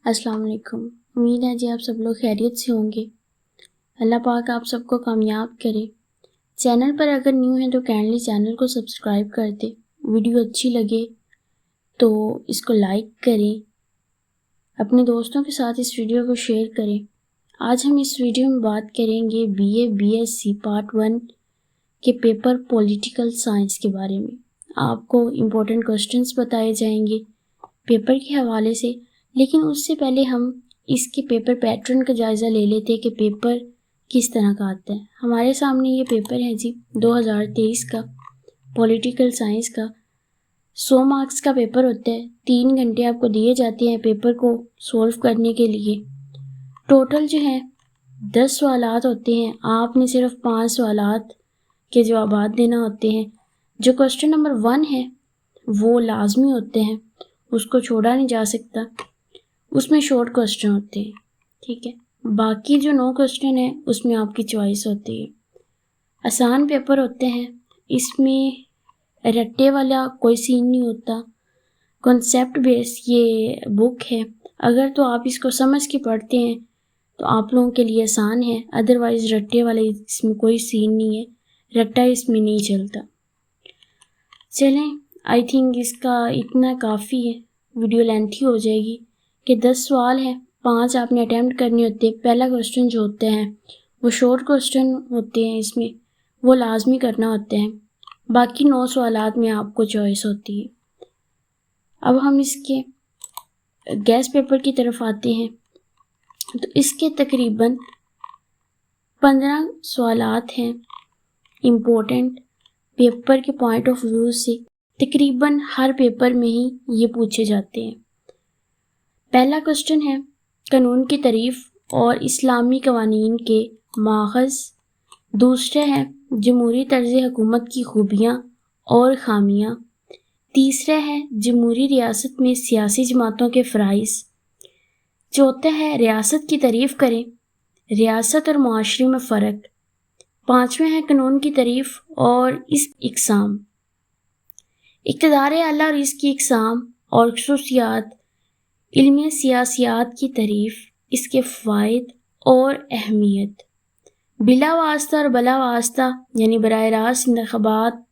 अस्सलाम वालेकुम। उम्मीद है जी आप सब लोग खैरियत से होंगे। अल्लाह पाक आप सबको कामयाब करे। चैनल पर अगर न्यू हैं तो काइंडली चैनल को सब्सक्राइब कर दें। वीडियो अच्छी लगे तो इसको लाइक करें, अपने दोस्तों के साथ इस वीडियो को शेयर करें। आज हम इस वीडियो में बात करेंगे BA BSc पार्ट 1 के पेपर पॉलिटिकल साइंस के बारे में। आपको इम्पोर्टेंट क्वेश्चंस बताए जाएंगे पेपर के हवाले से, लेकिन उससे पहले हम इसके पेपर पैटर्न का जायज़ा ले लेते हैं कि पेपर किस तरह का आता है। हमारे सामने ये पेपर है जी 2023 का पॉलिटिकल साइंस का। 100 मार्क्स का पेपर होता है। 3 घंटे आपको दिए जाते हैं पेपर को सॉल्व करने के लिए। टोटल जो है 10 सवालात होते हैं। आपने सिर्फ 5 सवालात के जवाबात देना होते हैं। जो क्वेश्चन नंबर 1 है वो लाजमी होते हैं, उसको छोड़ा नहीं जा सकता। उसमें शॉर्ट क्वेश्चन होते हैं, ठीक है। बाकी जो 9 क्वेश्चन है उसमें आपकी चॉइस होती है। आसान पेपर होते हैं, इसमें रट्टे वाला कोई सीन नहीं होता। कॉन्सेप्ट बेस ये बुक है। अगर तो आप इसको समझ के पढ़ते हैं तो आप लोगों के लिए आसान है, अदरवाइज़ रट्टे वाले इसमें कोई सीन नहीं है, रट्टा इसमें नहीं चलता। चलें, आई थिंक इसका इतना काफ़ी है, वीडियो लेंथी हो जाएगी कि 10 सवाल हैं, 5 आपने अटैम्प्ट करने होते हैं। पहला क्वेश्चन जो होते हैं वो शॉर्ट क्वेश्चन होते हैं, इसमें वो लाजमी करना होते हैं। बाकी 9 सवालात में आपको चॉइस होती है। अब हम इसके गैस पेपर की तरफ आते हैं तो इसके तकरीबन 15 सवालात हैं इम्पोर्टेंट पेपर के पॉइंट ऑफ व्यू से। तकरीबन हर पेपर में ही ये पूछे जाते हैं। पहला क्वेश्चन है कानून की तारीफ और इस्लामी कवानीन के माखज़। दूसरा है जमहूरी तर्ज़ हुकूमत की खूबियाँ और खामियाँ। तीसरा है जमहूरी रियासत में सियासी जमातों के फ़राइज़। चौथा है रियासत की तारीफ़ करें, रियासत और मुआशरे में फ़र्क। पाँचवें है कानून की तारीफ और इस इक़साम। इक़्तिदार आला और इसकी इक़साम और खुसूसियात, इल्म सियासियात की तारीफ, इसके फ़वाइद और अहमियत। बिला वास्ता और बला वास्ता यानी बराह रास्त इंतख़ाबात,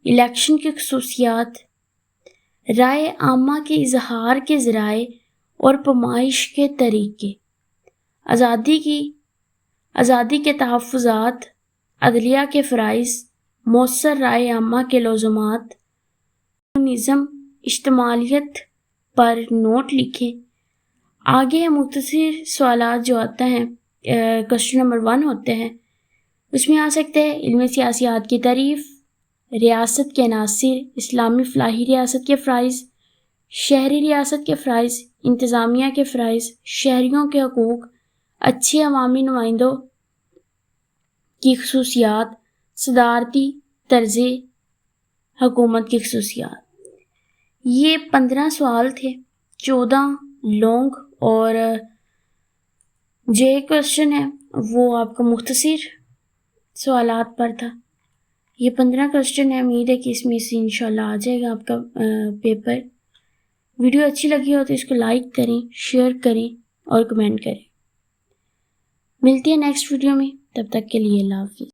इलेक्शन की खुसूसियात, राय आमा के इजहार के ज़राए और पमाइश के तरीके, आज़ादी के तहफ़्फ़ुज़ात, अदलिया के फ़राइज़, मौसर राय आमा के लज़ुमात, निज़म इज्तिमालियत पर नोट लिखें। आगे मुख्तसर सवालात जो आता है क्वेश्चन नंबर 1 होते हैं, उसमें आ सकते हैं इल्म सियासियात की तारीफ़, रियासत के अनासिर, इस्लामी फ़लाही रियासत के फ़राइज़, शहरी रियासत के फ़राइज़, इंतज़ामिया के फ़राइज़, शहरियों के हकूक़, अच्छे अवामी नुमाइंदों की खुसूसियात, सदारती तर्ज़ हुकूमत की खुसूसियात। ये 15 सवाल थे, 14 लॉन्ग और जो एक क्वेश्चन है वो आपका मुख्तसर सवालात पर था। ये 15 क्वेश्चन है। उम्मीद है कि इसमें से इंशाल्लाह आ जाएगा आपका पेपर। वीडियो अच्छी लगी हो तो इसको लाइक करें, शेयर करें और कमेंट करें। मिलती है नेक्स्ट वीडियो में, तब तक के लिए अल्लाह हाफ़िज़।